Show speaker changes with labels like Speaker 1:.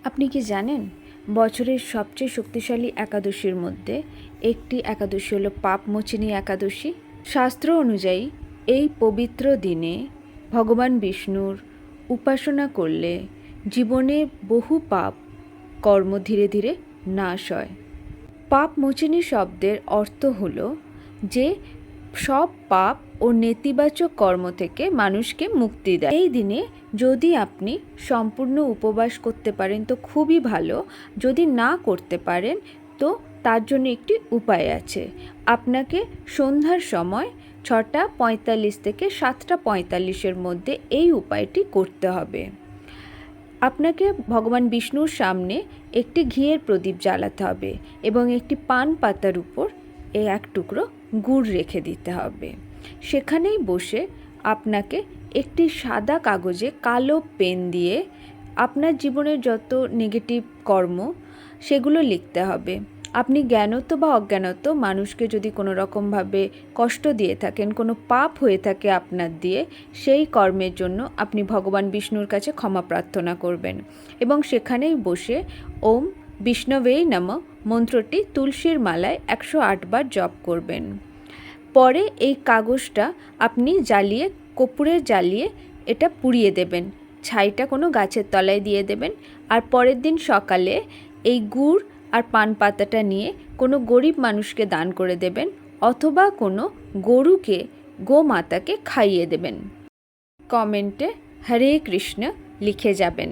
Speaker 1: আপনি কি জানেন বছরের সবচেয়ে শক্তিশালী একাদশীর মধ্যে একটি একাদশী হলো পাপমোচিনী একাদশী। শাস্ত্র অনুযায়ী এই পবিত্র দিনে ভগবান বিষ্ণুর উপাসনা করলে জীবনে বহু পাপ কর্ম ধীরে ধীরে নাশ হয়। পাপমোচিনী শব্দের অর্থ হলো যে সব পাপ ও নেতিবাচক কর্ম থেকে মানুষকে মুক্তি দেয়। এই দিনে যদি আপনি সম্পূর্ণ উপবাস করতে পারেন তো খুবই ভালো, যদি না করতে পারেন তো তার জন্য একটি উপায় আছে। আপনাকে সন্ধ্যার সময় 6:45 থেকে 7:45 মধ্যে এই উপায়টি করতে হবে। আপনাকে ভগবান বিষ্ণুর সামনে একটি ঘিয়ের প্রদীপ জ্বালাতে হবে এবং একটি পান পাতার উপর এক টুকরো গুড় রেখে দিতে হবে। সেখানেই বসে আপনাকে একটি সাদা কাগজে কালো পেন দিয়ে আপনার জীবনের যত নেগেটিভ কর্ম সেগুলো লিখতে হবে। আপনি জ্ঞানত বা অজ্ঞানত মানুষকে যদি কোনো রকমভাবে কষ্ট দিয়ে থাকেন, কোনো পাপ হয়ে থাকে আপনার দিয়ে, সেই কর্মের জন্য আপনি ভগবান বিষ্ণুর কাছে ক্ষমা প্রার্থনা করবেন এবং সেখানেই বসে ওম বিষ্ণবেই নমঃ মন্ত্রটি তুলসীর মালায় 108 বার জপ করবেন। পরে এই কাগজটা আপনি জ্বালিয়ে কর্পূরে জ্বালিয়ে এটা পুড়িয়ে দেবেন, ছাইটা কোনো গাছের তলায় দিয়ে দেবেন। আর পরের দিন সকালে এই গুড় আর পান পাতাটা নিয়ে কোনো গরিব মানুষকে দান করে দেবেন অথবা কোনো গরুকে গোমাতাকে খাইয়ে দেবেন। কমেন্টে হরে কৃষ্ণ লিখে যাবেন।